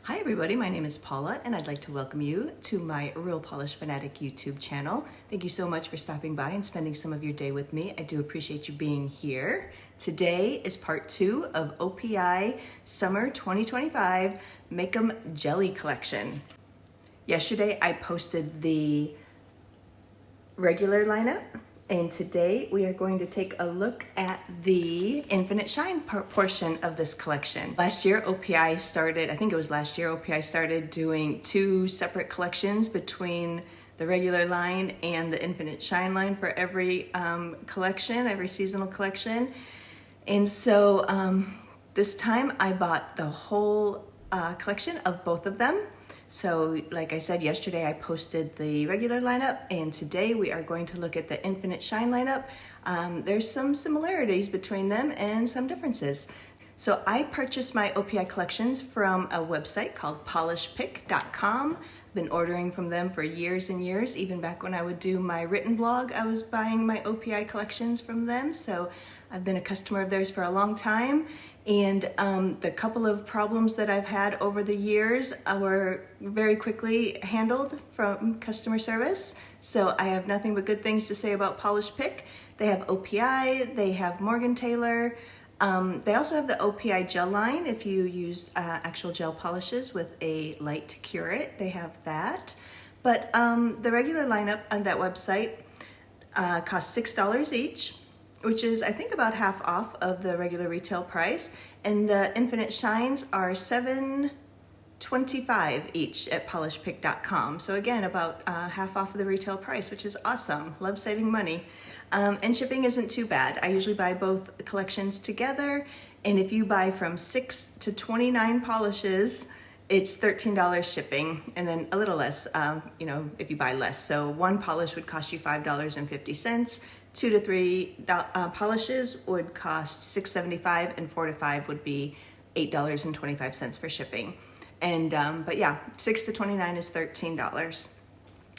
Hi everybody, my name is Paula and I'd like to welcome you to my Real Polish Fanatic YouTube channel. Thank you so much for stopping by and spending some of your day with me. I do appreciate you being here. Today is part 2 of OPI Summer 2025 Make 'em Jelly collection. Yesterday I posted the regular lineup, and today we are going to take a look at the Infinite Shine portion of this collection. Last year, OPI started, I think it was last year, OPI started doing 2 separate collections between the regular line and the Infinite Shine line for every collection, every seasonal collection. And so this time I bought the whole collection of both of them. So like I said, yesterday I posted the regular lineup, and today we are going to look at the Infinite Shine lineup. There's some similarities between them and some differences. So I purchased my OPI collections from a website called polishpick.com. I've been ordering from them for years and years. Even back when I would do my written blog, I was buying my OPI collections from them. So I've been a customer of theirs for a long time. And the couple of problems that I've had over the years were very quickly handled from customer service. So I have nothing but good things to say about Polish Pick. They have OPI, they have Morgan Taylor. They also have the OPI gel line. If you use actual gel polishes with a light to cure it, they have that. But the regular lineup on that website costs $6 each, which is I think about half off of the regular retail price. And the Infinite Shines are $7.25 each at polishpick.com. So again, about half off of the retail price, which is awesome. Love saving money. And shipping isn't too bad. I usually buy both collections together. And if you buy from 6 to 29 polishes, it's $13 shipping, and then a little less, if you buy less. So 1 polish would cost you $5.50. 2 to 3 polishes would cost $6.75, and 4 to 5 would be $8.25 for shipping. And but yeah, 6 to 29 is $13.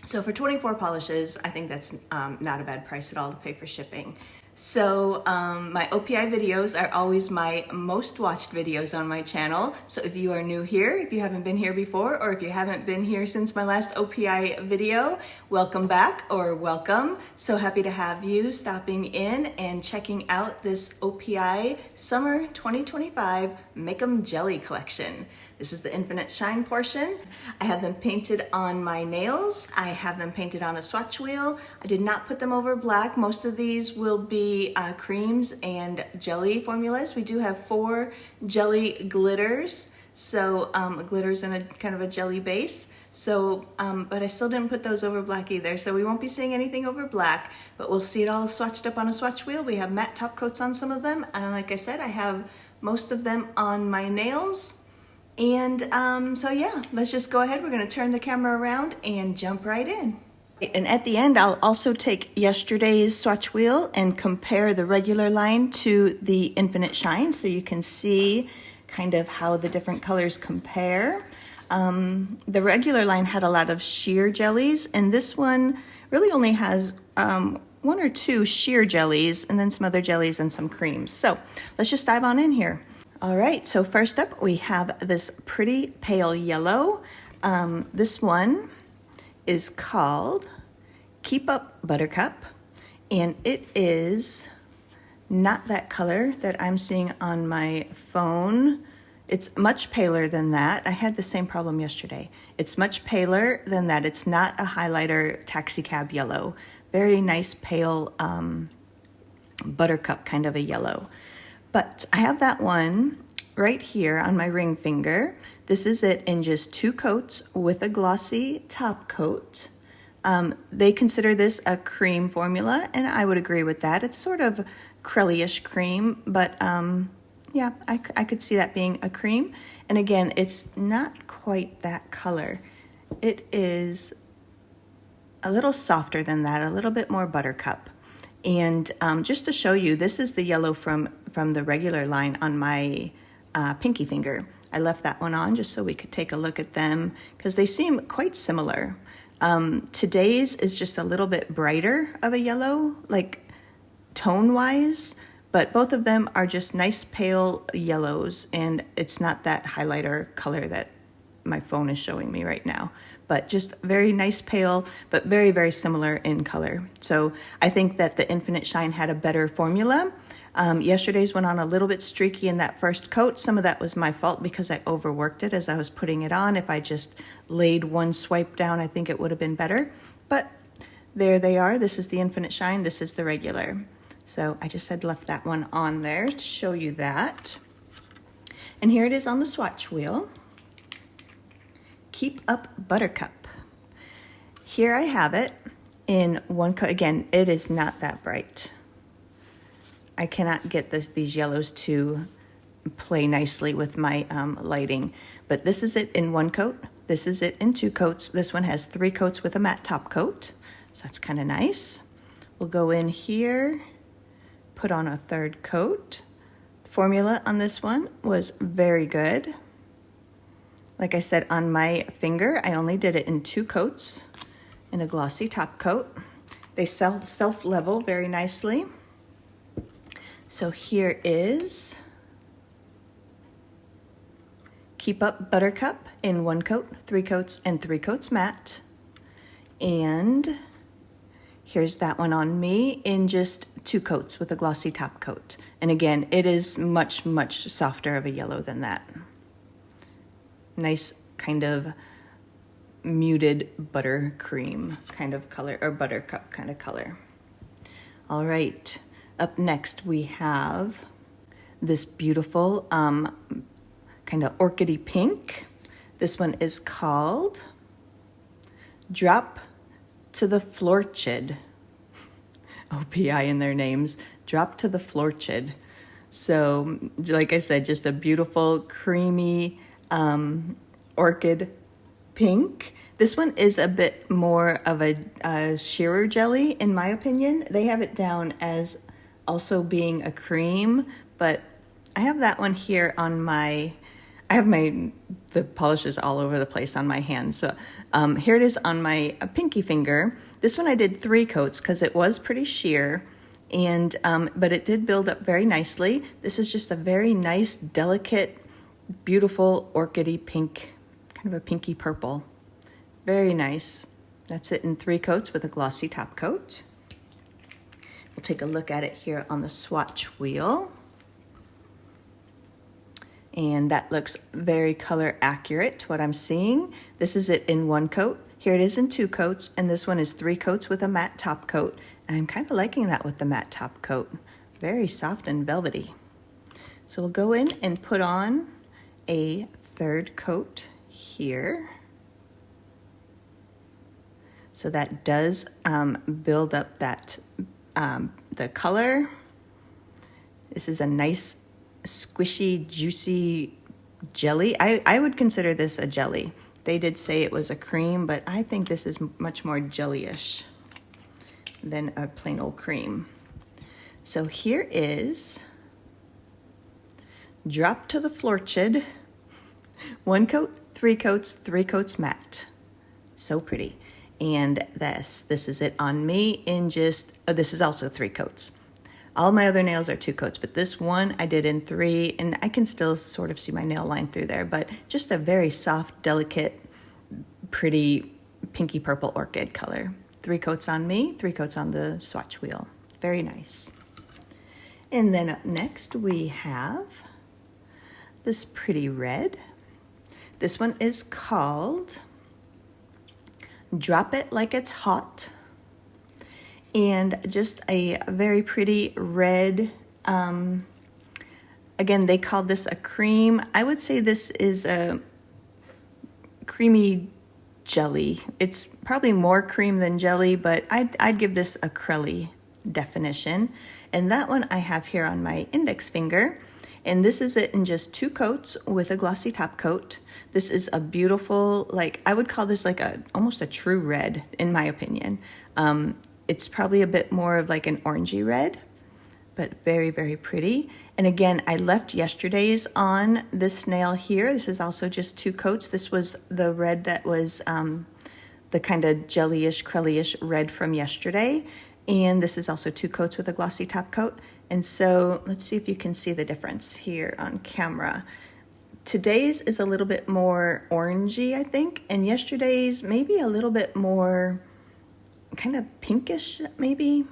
So for 24 polishes, I think that's not a bad price at all to pay for shipping. So my OPI videos are always my most watched videos on my channel. So if you are new here, if you haven't been here before, or if you haven't been here since my last OPI video, welcome back or welcome. So happy to have you stopping in and checking out this OPI Summer 2025 Make 'em Jelly collection. This is the Infinite Shine portion. I have them painted on my nails. I have them painted on a swatch wheel. I did not put them over black. Most of these will be creams and jelly formulas. We do have 4 jelly glitters. So glitters in a kind of a jelly base. So, but I still didn't put those over black either. So we won't be seeing anything over black, but we'll see it all swatched up on a swatch wheel. We have matte top coats on some of them. And like I said, I have most of them on my nails. And so yeah, let's just go ahead. We're gonna turn the camera around and jump right in. And at the end, I'll also take yesterday's swatch wheel and compare the regular line to the Infinite Shine so you can see kind of how the different colors compare. The regular line had a lot of sheer jellies, and this one really only has 1 or 2 sheer jellies and then some other jellies and some creams. So let's just dive on in here. All right, so first up we have this pretty pale yellow. This one is called Up Buttercup, and it is not that color that I'm seeing on my phone. It's much paler than that. I had the same problem yesterday. It's much paler than that. It's not a highlighter taxi cab yellow. Very nice pale buttercup kind of a yellow. But I have that one right here on my ring finger. This is it in just 2 coats with a glossy top coat. They consider this a cream formula, and I would agree with that. It's sort of crelly-ish cream, but yeah, I could see that being a cream. And again, it's not quite that color. It is a little softer than that, a little bit more buttercup. And just to show you, this is the yellow from the regular line on my pinky finger. I left that one on just so we could take a look at them because they seem quite similar. Today's is just a little bit brighter of a yellow, like tone-wise, but both of them are just nice pale yellows, and it's not that highlighter color that my phone is showing me right now. But just very nice pale, but very, very similar in color. So I think that the Infinite Shine had a better formula. Yesterday's went on a little bit streaky in that first coat. Some of that was my fault because I overworked it as I was putting it on. If I just laid one swipe down, I think it would have been better. But there they are. This is the Infinite Shine. This is the regular. So I just had left that one on there to show you that. And here it is on the swatch wheel. Keep Up Buttercup. Here I have it in one coat. Again, it is not that bright. I cannot get these yellows to play nicely with my lighting. But this is it in one coat. This is it in two coats. This one has 3 coats with a matte top coat. So that's kind of nice. We'll go in here, put on a 3rd coat. The formula on this one was very good. Like I said, on my finger, I only did it in 2 coats in a glossy top coat. They self-level very nicely. So here is Keep Up Buttercup in 1 coat, 3 coats, and 3 coats matte. And here's that one on me in just 2 coats with a glossy top coat. And again, it is much, much softer of a yellow than that. Nice kind of muted buttercream kind of color, or buttercup kind of color. All right, up next we have this beautiful kind of orchidy pink. This one is called Drop to the Florchid. OPI in their names. Drop to the Florchid. So, like I said, just a beautiful, creamy orchid pink. This one is a bit more of a shearer jelly, in my opinion. They have it down as also being a cream, but I have that one here on my, the polish is all over the place on my hand. So here it is on my pinky finger. This one I did 3 coats because it was pretty sheer, and but it did build up very nicely. This is just a very nice, delicate, beautiful orchidy pink, kind of a pinky purple. Very nice. That's it in 3 coats with a glossy top coat. We'll take a look at it here on the swatch wheel. And that looks very color accurate to what I'm seeing. This is it in 1 coat. Here it is in 2 coats, and this one is 3 coats with a matte top coat. And I'm kind of liking that with the matte top coat. Very soft and velvety. So we'll go in and put on a 3rd coat here. So that does build up that the color. This is a nice, squishy, juicy jelly. I would consider this a jelly. They did say it was a cream, but I think this is much more jelly-ish than a plain old cream. So here is Drop to the Florchid. 1 coat, 3 coats, 3 coats matte. So pretty. And this is it on me in just, oh, this is also 3 coats. All my other nails are 2 coats, but this one I did in 3, and I can still sort of see my nail line through there, but just a very soft, delicate, pretty pinky purple orchid color. 3 coats on me, 3 coats on the swatch wheel. Very nice. And then up next we have this pretty red. This one is called Drop It Like It's Hot. And just a very pretty red, again, they called this a cream. I would say this is a creamy jelly. It's probably more cream than jelly, but I'd give this a crelly definition. And that one I have here on my index finger. And this is it in just 2 coats with a glossy top coat. This is a beautiful, like, I would call this like almost a true red, in my opinion. It's probably a bit more of like an orangey red, but very, very pretty. And again, I left yesterday's on this nail here. This is also just 2 coats. This was the red that was the kind of jelly-ish, crelly-ish red from yesterday. And this is also 2 coats with a glossy top coat. And so let's see if you can see the difference here on camera. Today's is a little bit more orangey, I think, and yesterday's maybe a little bit more kind of pinkish, maybe.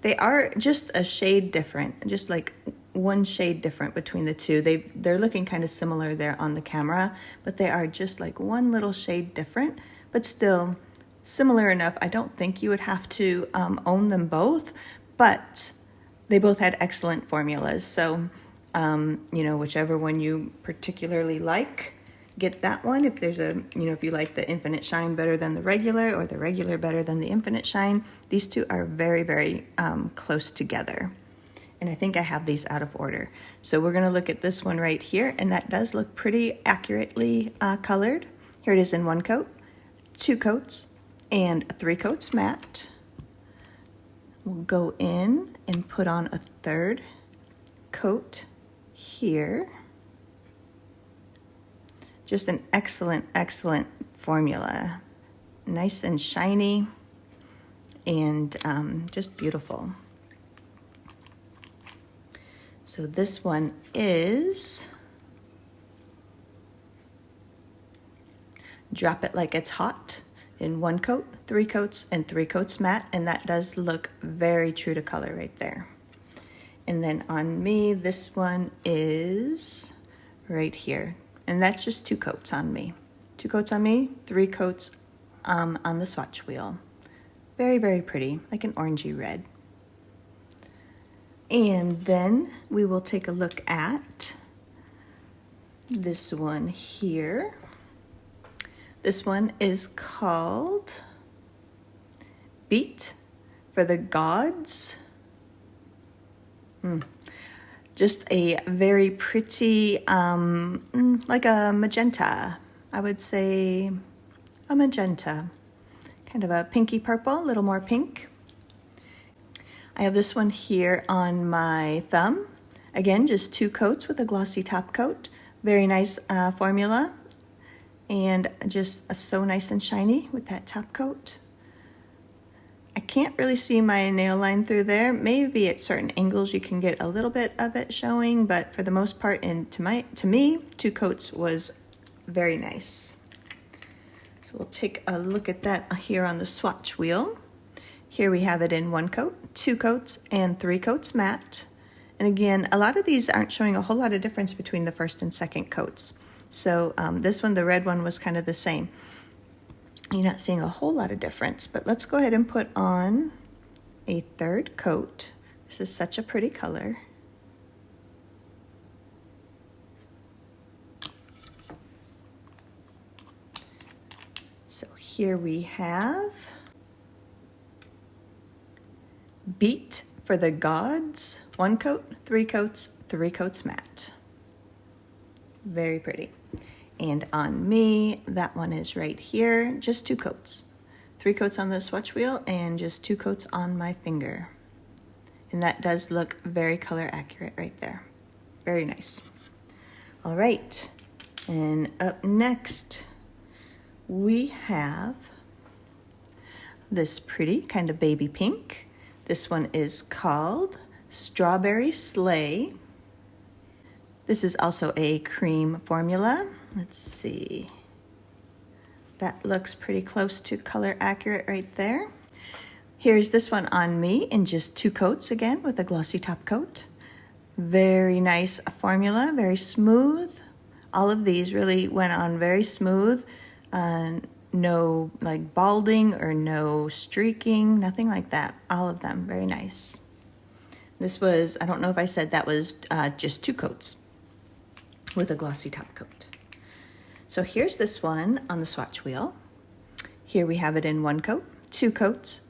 They are just a shade different, just like one shade different between the two. They're looking kind of similar there on the camera, but they are just like one little shade different, but still similar enough. I don't think you would have to own them both, but they both had excellent formulas. So, you know, whichever one you particularly like, get that one. If there's a, you know, if you like the Infinite Shine better than the regular, or the regular better than the Infinite Shine, these two are very, very close together. And I think I have these out of order. So we're gonna look at this one right here, and that does look pretty accurately colored. Here it is in 1 coat, 2 coats, and 3 coats matte. We'll go in and put on a 3rd coat here. Just an excellent, excellent formula. Nice and shiny and just beautiful. So this one is Drop It Like It's Hot in 1 coat, 3 coats, and 3 coats matte, and that does look very true to color right there. And then on me, this one is right here. And that's just 2 coats on me. 2 coats on me, 3 coats on the swatch wheel. Very, very pretty, like an orangey red. And then we will take a look at this one here. This one is called Beat for the Gods. Just a very pretty, like a magenta. I would say a magenta. Kind of a pinky purple, a little more pink. I have this one here on my thumb. Again, just 2 coats with a glossy top coat. Very nice formula. And just so nice and shiny with that top coat. I can't really see my nail line through there. Maybe at certain angles you can get a little bit of it showing, but for the most part, and to me, 2 coats was very nice. So we'll take a look at that here on the swatch wheel. Here we have it in 1 coat, 2 coats, and 3 coats matte. And again, a lot of these aren't showing a whole lot of difference between the 1st and 2nd coats. So this one, the red one, was kind of the same. You're not seeing a whole lot of difference, but let's go ahead and put on a 3rd coat. This is such a pretty color. So here we have Beat for the Gods, 1 coat, 3 coats, 3 coats matte. Very pretty. And on me, that one is right here, just 2 coats. 3 coats on the swatch wheel and just 2 coats on my finger. And that does look very color accurate right there. Very nice. All right, and up next, we have this pretty kind of baby pink. This one is called Strawberry Sleigh. This is also a cream formula. Let's see. That looks pretty close to color accurate right there. Here's this one on me in just 2 coats again with a glossy top coat. Very nice formula, very smooth. All of these really went on very smooth. No like balding or no streaking, nothing like that. All of them, very nice. This was, I don't know if I said that was just 2 coats with a glossy top coat. So here's this one on the swatch wheel. Here we have it in 1 coat, 2 coats,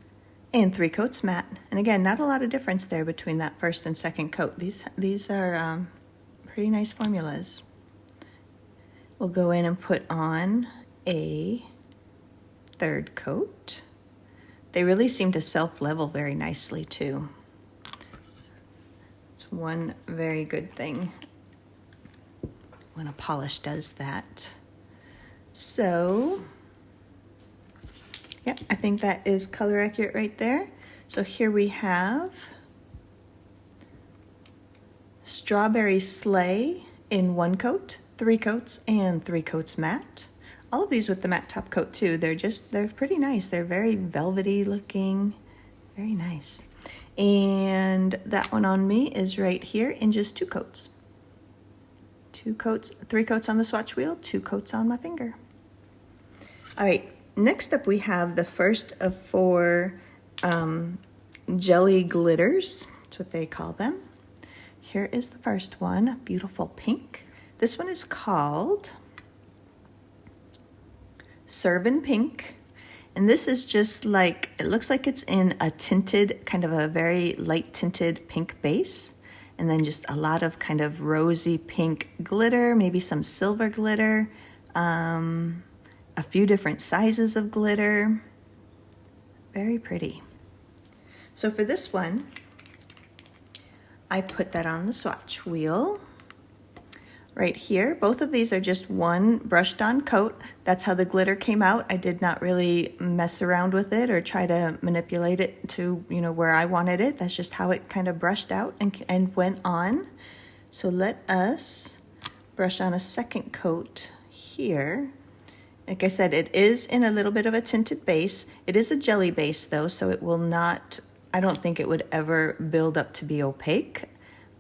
and 3 coats matte. And again, not a lot of difference there between that 1st and 2nd coat. These are pretty nice formulas. We'll go in and put on a 3rd coat. They really seem to self-level very nicely too. It's one very good thing when a polish does that. So, yep, I think that is color accurate right there. So here we have Strawberry Sleigh in 1 coat, 3 coats, and 3 coats matte. All of these with the matte top coat too. They're pretty nice. They're very velvety looking, very nice. And that one on me is right here in just 2 coats. 2 coats, 3 coats on the swatch wheel, 2 coats on my finger. All right, next up we have the first of 4 jelly glitters. That's what they call them. Here is the first one, beautiful pink. This one is called Servin Pink. And this is just like, it looks like it's in a tinted, kind of a very light tinted pink base. And then just a lot of kind of rosy pink glitter, maybe some silver glitter, a few different sizes of glitter. Very pretty. So for this one, I put that on the swatch wheel right here. Both of these are just one brushed on coat. That's how the glitter came out. I did not really mess around with it or try to manipulate it to, you know, where I wanted it. That's just how it kind of brushed out and went on. So let us brush on a second coat here. Like I said, it is in a little bit of a tinted base. It is a jelly base though, so it will not, I don't think it would ever build up to be opaque.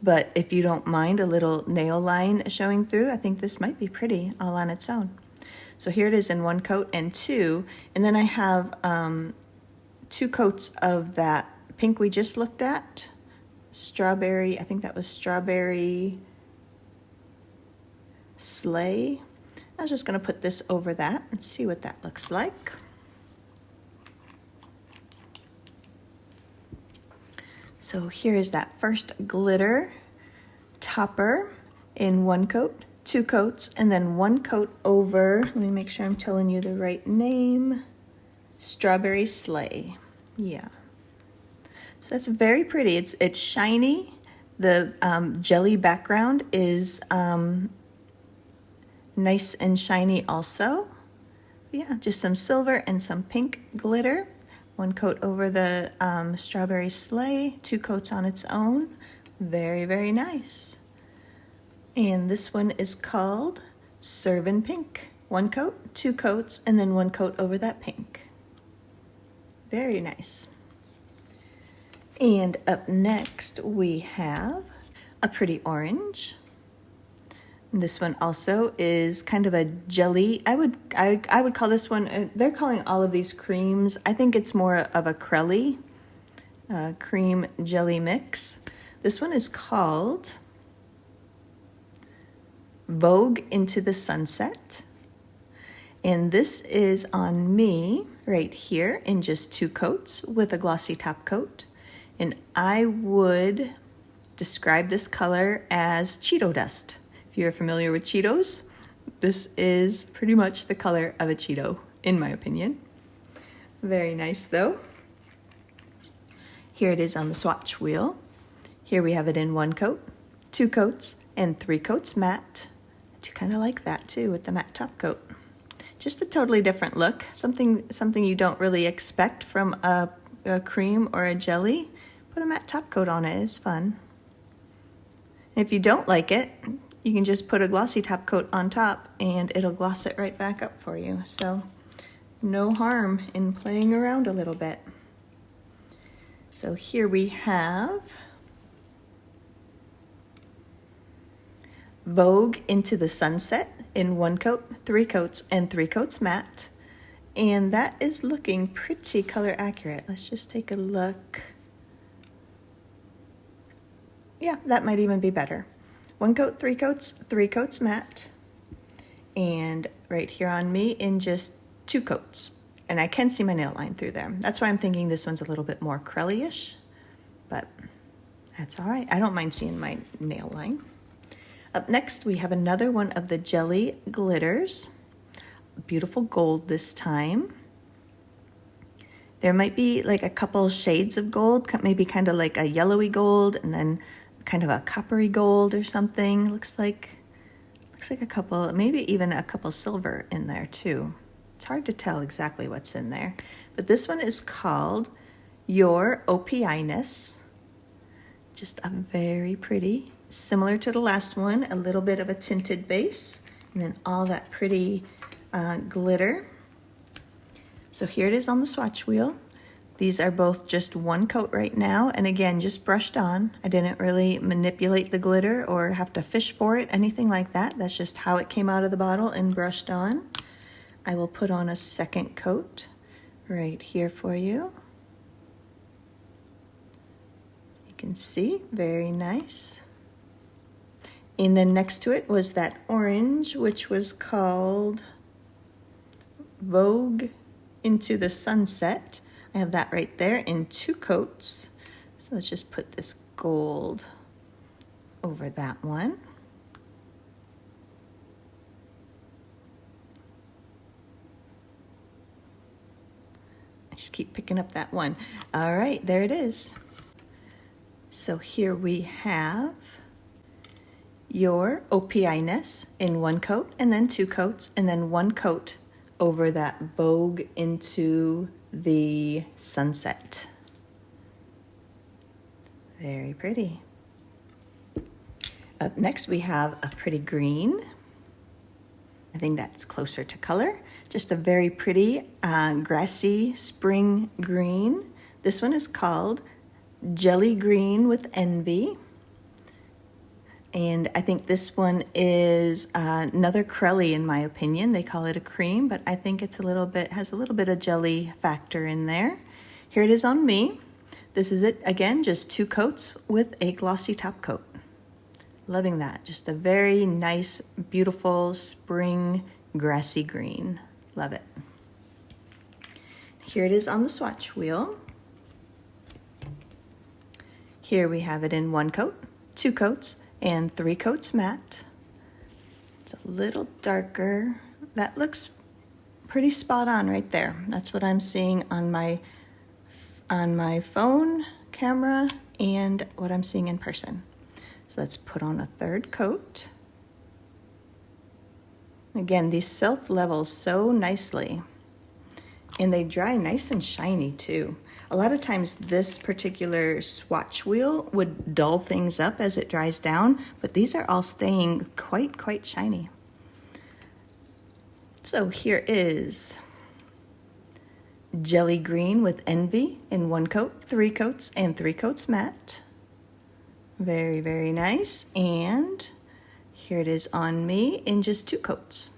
But if you don't mind a little nail line showing through, I think this might be pretty all on its own. So here it is in 1 coat and 2. And then I have 2 coats of that pink we just looked at. Strawberry, I think that was Strawberry Sleigh. I was just gonna put this over that and see what that looks like. So here is that first glitter topper in 1 coat, 2 coats, and then 1 coat over, let me make sure I'm telling you the right name, Strawberry Sleigh. Yeah. So that's very pretty. It's shiny. The jelly background is nice and shiny also. Yeah, just some silver and some pink glitter. 1 coat over the Strawberry Sleigh, 2 coats on its own. Very, very nice. And this one is called Servin Pink. 1 coat, 2 coats, and then 1 coat over that pink. Very nice. And up next we have a pretty orange. This one also is kind of a jelly. I would call this one, they're calling all of these creams. I think it's more of a crellie, cream jelly mix. This one is called Vogue Into the Sunset. And this is on me right here in just 2 coats with a glossy top coat. And I would describe this color as Cheeto dust. If you're familiar with Cheetos, this is pretty much the color of a Cheeto, in my opinion. Very nice though. Here it is on the swatch wheel. Here we have it in 1 coat, 2 coats, and 3 coats matte. I do kind of like that too with the matte top coat. Just a totally different look, something you don't really expect from a cream or a jelly. Put a matte top coat on it, it's fun. If you don't like it, you can just put a glossy top coat on top and it'll gloss it right back up for you. So no harm in playing around a little bit. So here we have Vogue Into the Sunset in 1 coat, 3 coats, and 3 coats matte. And that is looking pretty color accurate. Let's just take a look. Yeah, that might even be better. 1 coat, 3 coats, 3 coats matte. And right here on me in just 2 coats. And I can see my nail line through there. That's why I'm thinking this one's a little bit more crelly-ish, but that's all right. I don't mind seeing my nail line. Up next, we have another one of the jelly glitters. Beautiful gold this time. There might be like a couple shades of gold, maybe kind of like a yellowy gold and then kind of a coppery gold or something. Looks like a couple, maybe even a couple silver in there too. It's hard to tell exactly what's in there. But this one is called Your Opiness. Just a very pretty, similar to the last one, a little bit of a tinted base. And then all that pretty glitter. So here it is on the swatch wheel. These are both just one coat right now, and again, just brushed on. I didn't really manipulate the glitter or have to fish for it, anything like that. That's just how it came out of the bottle and brushed on. I will put on a second coat right here for you. You can see, very nice. And then next to it was that orange, which was called Vogue Into the Sunset. I have that right there in 2 coats. So let's just put this gold over that one. I just keep picking up that one. All right, there it is. So here we have your Opiness in 1 coat, and then 2 coats, and then 1 coat over that Vogue Into the Sunset. Very pretty. Up next we have a pretty green. I think that's closer to color. Just a very pretty grassy spring green. This one is called Jelly Green with Envy. And I think this one is another crellie in my opinion. They call it a cream, but I think it's has a little bit of jelly factor in there. Here it is on me. This is it again, just 2 coats with a glossy top coat. Loving that. Just a very nice, beautiful spring grassy green. Love it. Here it is on the swatch wheel. Here we have it in 1 coat, 2 coats, and 3 coats matte. It's a little darker. That looks pretty spot on right there. That's what I'm seeing on my phone camera and what I'm seeing in person. So let's put on a 3rd coat. Again, these self-level so nicely. And they dry nice and shiny too. A lot of times this particular swatch wheel would dull things up as it dries down, but these are all staying quite shiny. So here is Jelly Green with Envy in 1 coat, 3 coats, and 3 coats matte. Very, very nice. And here it is on me in just 2 coats.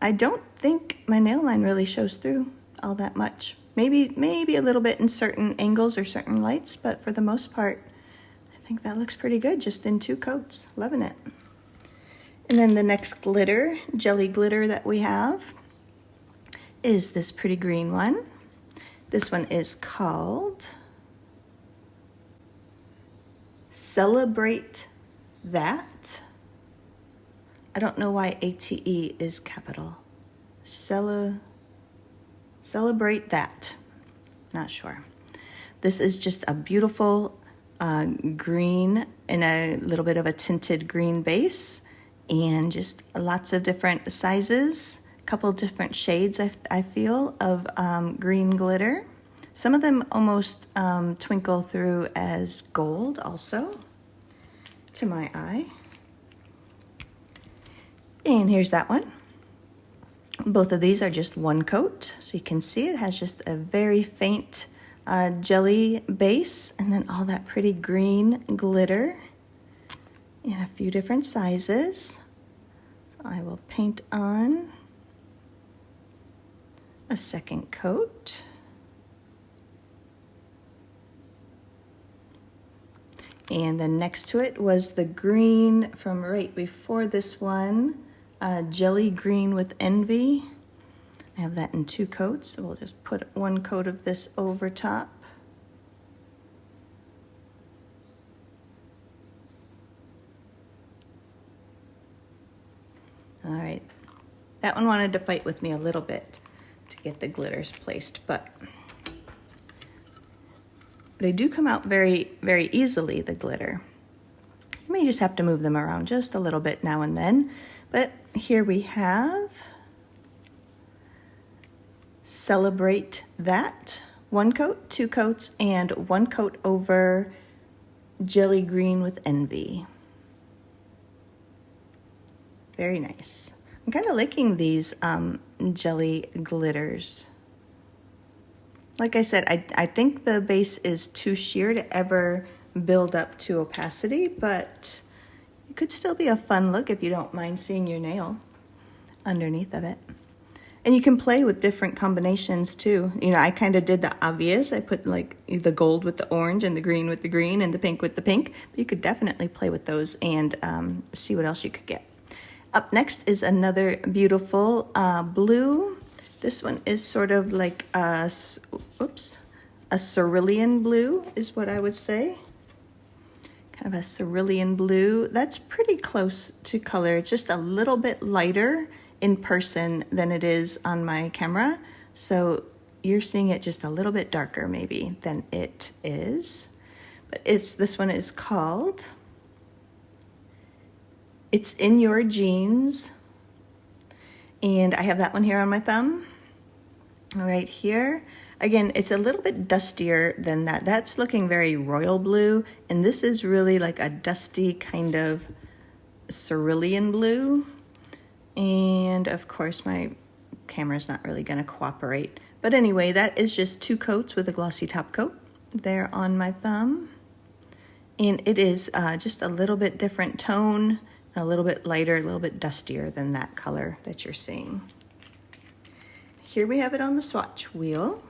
I don't think my nail line really shows through all that much. Maybe a little bit in certain angles or certain lights, but for the most part, I think that looks pretty good just in 2 coats. Loving it. And then the next glitter, jelly glitter that we have is this pretty green one. This one is called Celebrate That. I don't know why ATE is capital. Celebrate That. Not sure. This is just a beautiful green in a little bit of a tinted green base, and just lots of different sizes, a couple different shades I feel of green glitter. Some of them almost twinkle through as gold also to my eye. And here's that one. Both of these are just 1 coat, so you can see it has just a very faint jelly base, and then all that pretty green glitter in a few different sizes. So I will paint on a 2nd coat. And then next to it was the green from right before this one, Jelly Green with Envy. I have that in 2 coats, so we'll just put 1 coat of this over top. All right, that one wanted to fight with me a little bit to get the glitters placed, but they do come out very, very easily, the glitter. You may just have to move them around just a little bit now and then. But here we have Celebrate That. 1 coat, 2 coats, and 1 coat over Jelly Green with Envy. Very nice. I'm kind of liking these jelly glitters. Like I said, I think the base is too sheer to ever build up to opacity, but it could still be a fun look if you don't mind seeing your nail underneath of it. And you can play with different combinations too. You know, I kind of did the obvious. I put like the gold with the orange and the green with the green and the pink with the pink. But you could definitely play with those and see what else you could get. Up next is another beautiful blue. This one is sort of like a cerulean blue is what I would say. Kind of a cerulean blue. That's pretty close to color. It's just a little bit lighter in person than it is on my camera. So you're seeing it just a little bit darker maybe than it is. But this one is called It's in Your Jeans. And I have that one here on my thumb. Right here. Again, it's a little bit dustier than that. That's looking very royal blue, and this is really like a dusty kind of cerulean blue. And of course, my camera's not really going to cooperate. But anyway, that is just 2 coats with a glossy top coat there on my thumb. And it is just a little bit different tone, a little bit lighter, a little bit dustier than that color that you're seeing. Here we have it on the swatch wheel.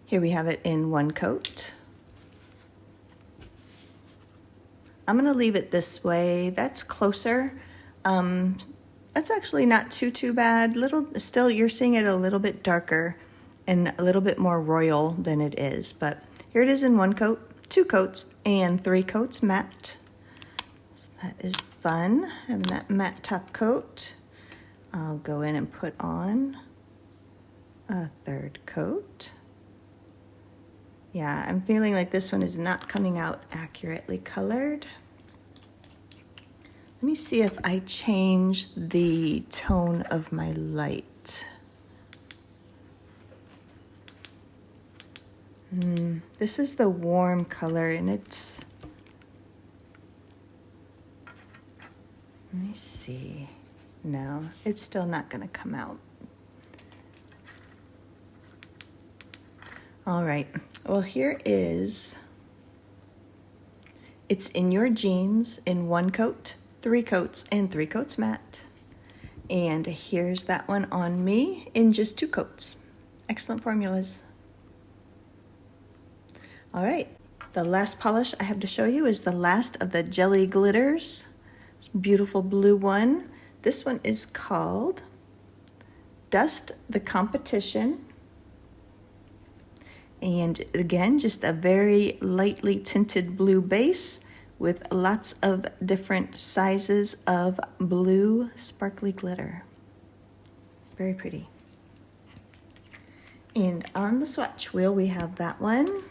Here we have it in 1 coat. I'm gonna leave it this way. That's closer. That's actually not too bad. Still, you're seeing it a little bit darker and a little bit more royal than it is. But here it is in 1 coat, 2 coats, and 3 coats matte. So that is fun, having that matte top coat. I'll go in and put on a 3rd coat. Yeah, I'm feeling like this one is not coming out accurately colored. Let me see if I change the tone of my light. This is the warm color and it's, let me see. No, it's still not gonna come out. All right, well here is It's in Your Jeans in 1 coat, 3 coats, and 3 coats matte. And here's that one on me in just 2 coats. Excellent formulas. All right, the last polish I have to show you is the last of the jelly glitters. It's a beautiful blue one. This one is called Dust the Competition. And again, just a very lightly tinted blue base with lots of different sizes of blue sparkly glitter. Very pretty. And on the swatch wheel, we have that one.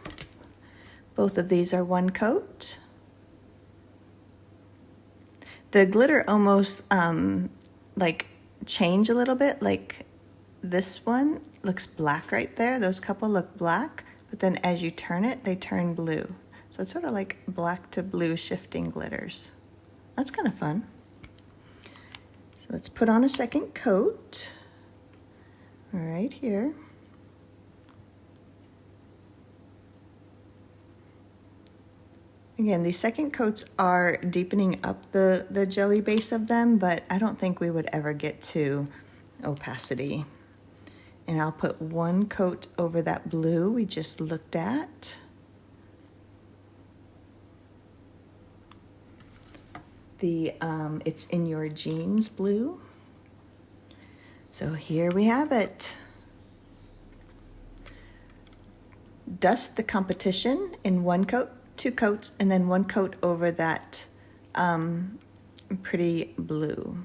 Both of these are 1 coat. The glitter almost like change a little bit, like this one looks black right there. Those couple look black, but then as you turn it, they turn blue. So it's sort of like black to blue shifting glitters. That's kind of fun. So let's put on a 2nd coat right here. Again, these 2nd coats are deepening up the jelly base of them, but I don't think we would ever get to opacity. And I'll put 1 coat over that blue we just looked at. The It's in Your Jeans blue. So here we have it. Dust the Competition in 1 coat, 2 coats, and then 1 coat over that pretty blue.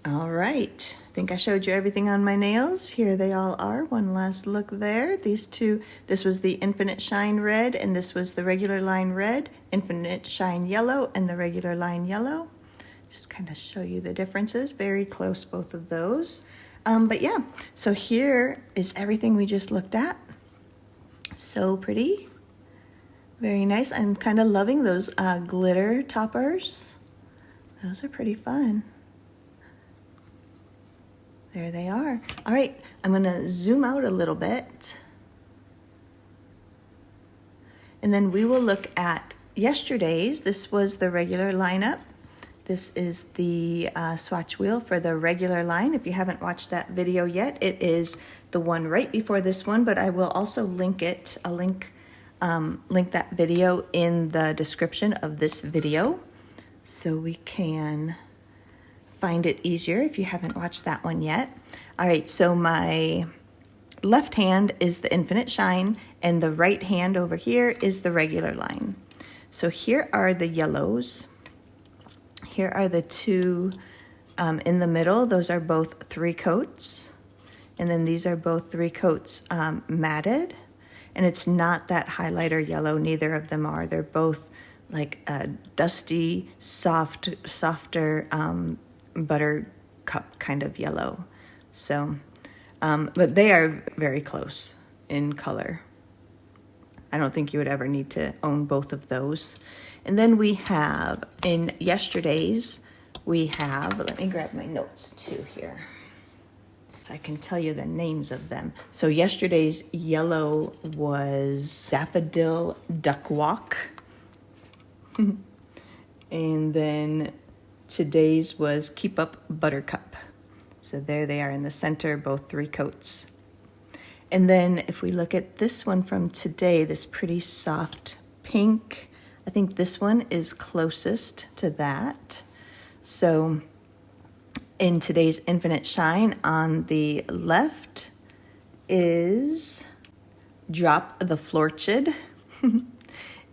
All right, I think I showed you everything on my nails. Here they all are. One last look there. These two, this was the Infinite Shine Red, and this was the regular line red, Infinite Shine Yellow, and the regular line yellow. Just kind of show you the differences. Very close, both of those. But yeah, so here is everything we just looked at. So pretty. Very nice. I'm kind of loving those glitter toppers. Those are pretty fun. There they are. All right, I'm gonna zoom out a little bit. And then we will look at yesterday's. This was the regular lineup. This is the swatch wheel for the regular line. If you haven't watched that video yet, it is the one right before this one, but I will also link it. I'll link that video in the description of this video so we can find it easier if you haven't watched that one yet. All right, so my left hand is the Infinite Shine and the right hand over here is the regular line. So here are the yellows. Here are the two in the middle. Those are both 3 coats. And then these are both 3 coats matted. And it's not that highlighter yellow, neither of them are. They're both like a dusty, softer buttercup kind of yellow. So, but they are very close in color. I don't think you would ever need to own both of those. And then we have, in yesterday's, we have, let me grab my notes too here, so I can tell you the names of them. So yesterday's yellow was Daffodil Duck Walk. And then today's was Keep Up Buttercup. So there they are in the center, both 3 coats. And then if we look at this one from today, this pretty soft pink, I think this one is closest to that. So in today's Infinite Shine, on the left is Drop the Florchid.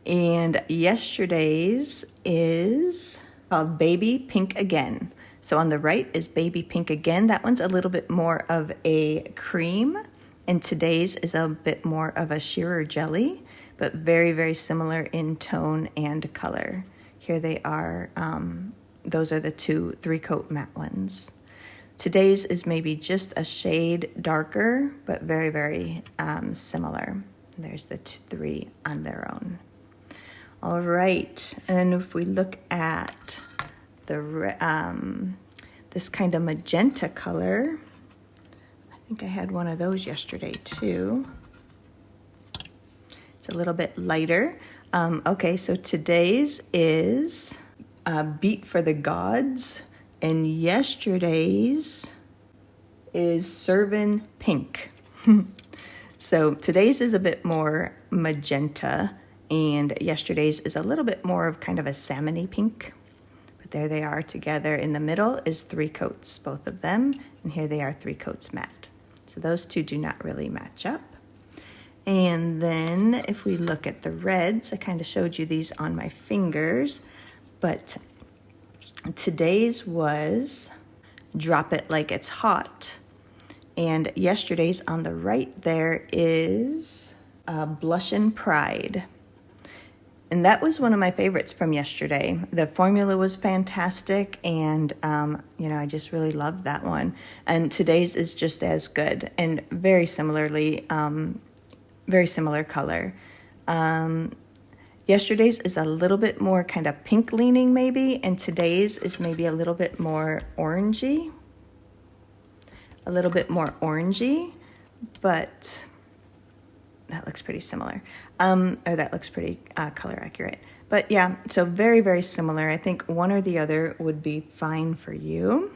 And yesterday's is called Baby Pink Again. So on the right is Baby Pink Again. That one's a little bit more of a cream. And today's is a bit more of a sheer jelly, but very, very similar in tone and color. Here they are. Those are the 2 3-coat matte ones. Today's is maybe just a shade darker, but very, very similar. There's the 3 on their own. All right, and if we look at the this kind of magenta color, I think I had one of those yesterday too. It's a little bit lighter. Okay, so today's is Beat for the Gods, and yesterday's is Servin Pink. So today's is a bit more magenta, and yesterday's is a little bit more of kind of a salmon-y pink. But there they are together. In the middle is 3 coats, both of them, and here they are 3 coats matte. So those 2 do not really match up. And then if we look at the reds, I kind of showed you these on my fingers, but today's was Drop It Like It's Hot. And yesterday's on the right there is Blushin' Pride. And that was one of my favorites from yesterday. The formula was fantastic, and you know, I just really loved that one. And today's is just as good, and very similarly, very similar color. Yesterday's is a little bit more kind of pink leaning maybe, and today's is maybe a little bit more orangey. A little bit more orangey, but that looks pretty similar. Or that looks pretty color accurate. But yeah, so very, very similar. I think one or the other would be fine for you.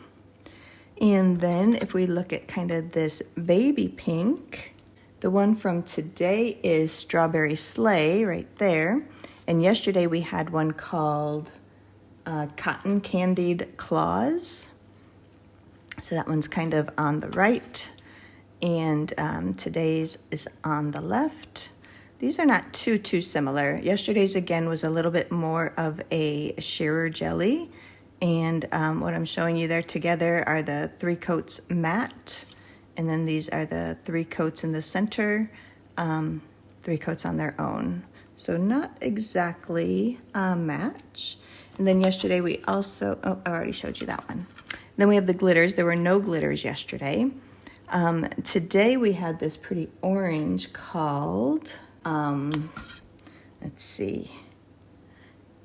And then if we look at kind of this baby pink, the one from today is Strawberry Sleigh right there. And yesterday we had one called Cotton Candied Claws. So that one's kind of on the right. And today's is on the left. These are not too similar. Yesterday's again was a little bit more of a sheer jelly, and what I'm showing you there together are the 3 coats matte, and then these are the 3 coats in the center, 3 coats on their own. So not exactly a match. And then yesterday we also, oh, I already showed you that one. Then we have the glitters. There were no glitters yesterday. Today we had this pretty orange called, I let's see,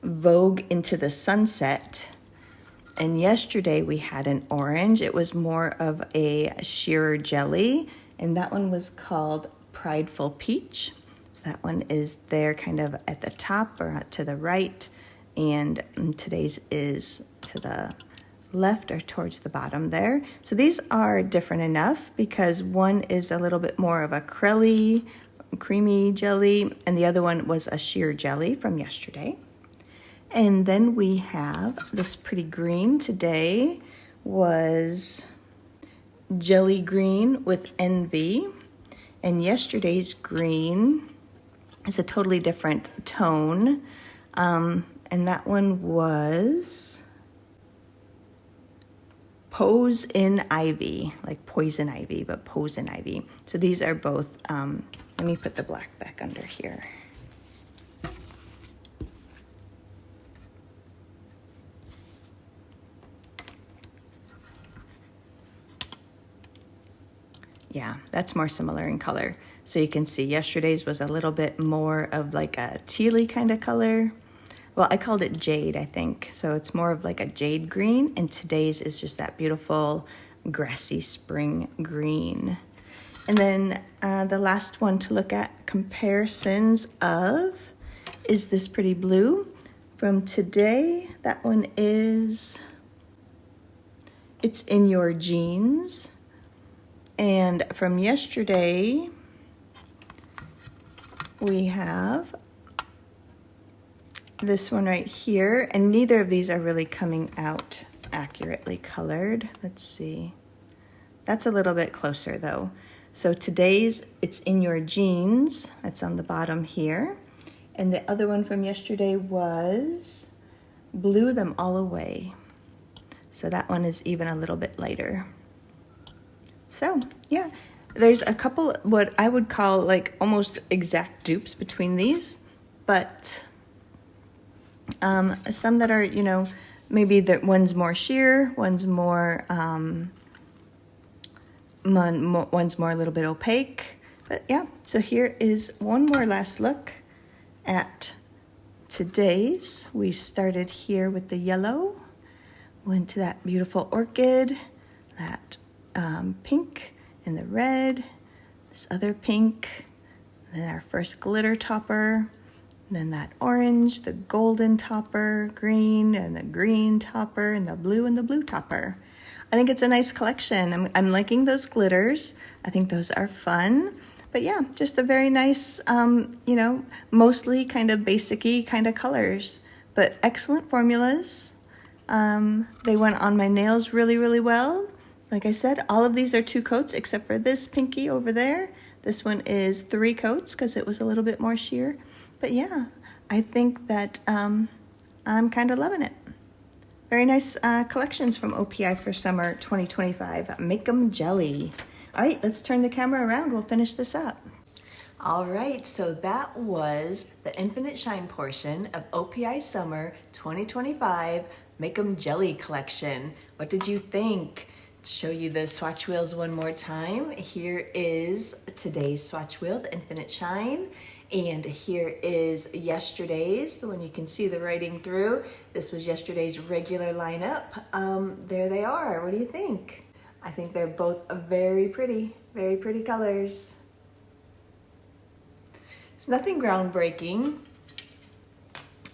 Vogue Into the Sunset. And yesterday we had an orange. It was more of a sheer jelly, and that one was called Prideful Peach. So that one is there kind of at the top or to the right, and today's is to the left or towards the bottom there. So these are different enough because one is a little bit more of a creamy jelly, and the other one was a sheer jelly from yesterday. And then we have this pretty green. Today was jelly green with envy, and yesterday's green is a totally different tone, and that one was Pose in Ivy, like poison ivy, but pose in ivy. So these are both, let me put the black back under here. Yeah, that's more similar in color. So you can see yesterday's was a little bit more of like a tealy kind of color. Well, I called it jade, I think. So it's more of like a jade green, and today's is just that beautiful grassy spring green. And then the last one to look at comparisons of is this pretty blue. From today, that one is It's in Your Jeans. And from yesterday, we have this one right here, and neither of these are really coming out accurately colored. Let's see. That's a little bit closer though. So today's It's in Your Jeans. That's on the bottom here. And the other one from yesterday was Blew Them All Away. So that one is even a little bit lighter. So yeah, there's a couple what I would call like almost exact dupes between these, but some that are, you know, maybe that one's more sheer, one's more one's more a little bit opaque. But yeah, so here is one more last look at today's. We started here with the yellow, went to that beautiful orchid, that pink and the red, this other pink, then our first glitter topper, then that orange, the golden topper, green, and the green topper, and the blue topper. I think it's a nice collection. I'm liking those glitters. I think those are fun. But yeah, just a very nice, you know, mostly kind of basic-y kind of colors, but excellent formulas. They went on my nails really, really well. Like I said, all of these are 2 coats except for this pinky over there. This one is 3 coats because it was a little bit more sheer. But yeah, I think that I'm kind of loving it. Very nice collections from OPI for summer 2025. Make 'em jelly. All right, let's turn the camera around. We'll finish this up. All right, so that was the Infinite Shine portion of OPI Summer 2025 Make 'em Jelly collection. What did you think? Show you the swatch wheels one more time. Here is today's swatch wheel, the Infinite Shine. And here is yesterday's, the one you can see the writing through. This was yesterday's regular lineup. There they are. What do you think? I think they're both very pretty colors. It's nothing groundbreaking.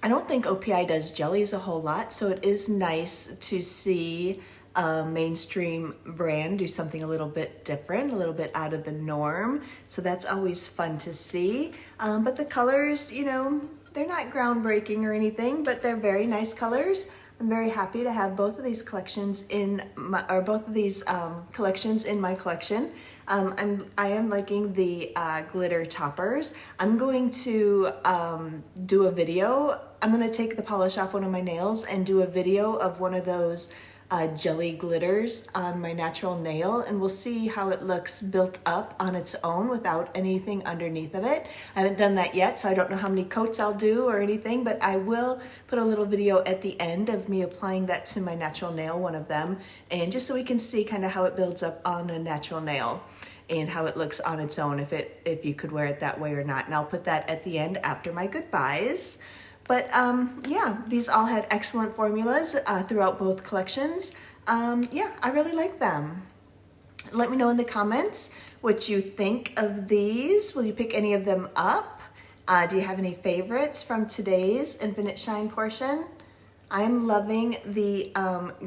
I don't think OPI does jellies a whole lot, so it is nice to see a mainstream brand do something a little bit different, a little bit out of the norm. So that's always fun to see. But the colors, you know, they're not groundbreaking or anything, but they're very nice colors. I'm very happy to have both of these collections in my, collections in my collection. I am liking the glitter toppers. I'm going to do a video. I'm gonna take the polish off one of my nails and do a video of one of those jelly glitters on my natural nail, and we'll see how it looks built up on its own without anything underneath of it. I haven't done that yet, so I don't know how many coats I'll do or anything, but I will put a little video at the end of me applying that to my natural nail, one of them, and just so we can see kind of how it builds up on a natural nail. and how it looks on its own, if you could wear it that way or not. And I'll put that at the end after my goodbyes. But yeah, these all had excellent formulas throughout both collections. Yeah, I really like them. Let me know in the comments what you think of these. Will you pick any of them up? Do you have any favorites from today's Infinite Shine portion? I'm loving the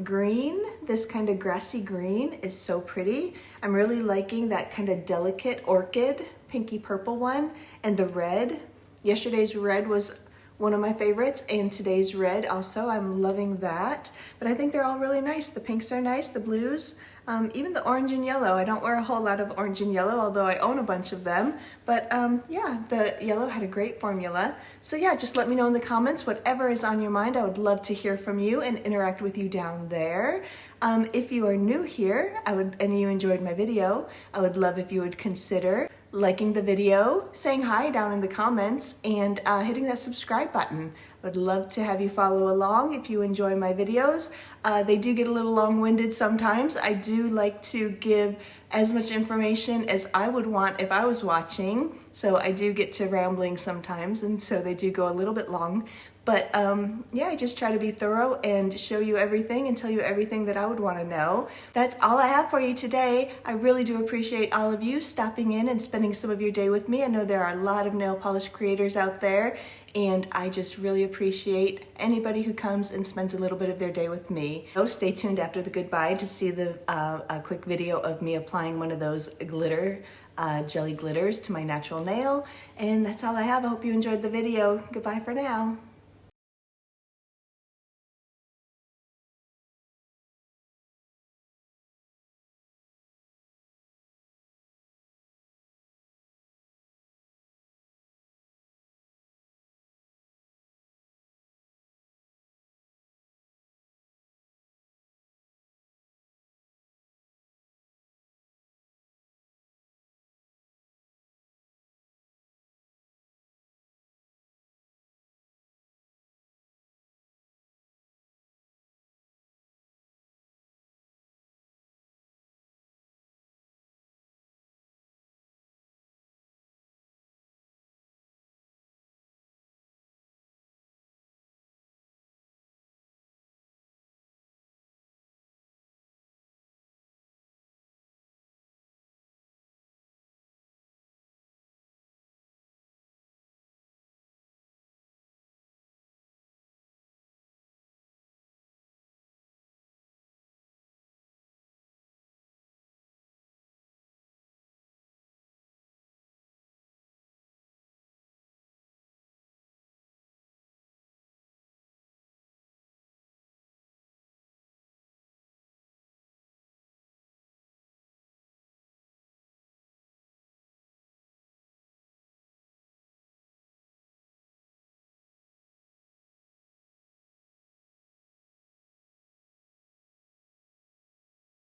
green. This kind of grassy green is so pretty. I'm really liking that kind of delicate orchid, pinky purple one, and the red. Yesterday's red was one of my favorites, and today's red also. I'm loving that. But I think they're all really nice. The pinks are nice, the blues, even the orange and yellow. I don't wear a whole lot of orange and yellow, although I own a bunch of them. But yeah, the yellow had a great formula. So yeah, just let me know in the comments whatever is on your mind. I would love to hear from you and interact with you down there. If you are new here, and you enjoyed my video, I would love if you would consider liking the video, saying hi down in the comments, and hitting that subscribe button. I would love to have you follow along if you enjoy my videos. They do get a little long-winded sometimes. I do like to give as much information as I would want if I was watching, so I do get to rambling sometimes, and so they do go a little bit long. But yeah, I just try to be thorough and show you everything and tell you everything that I would want to know. That's all I have for you today. I really do appreciate all of you stopping in and spending some of your day with me. I know there are a lot of nail polish creators out there, and I just really appreciate anybody who comes and spends a little bit of their day with me. So stay tuned after the goodbye to see a quick video of me applying one of those jelly glitters to my natural nail. And that's all I have. I hope you enjoyed the video. Goodbye for now.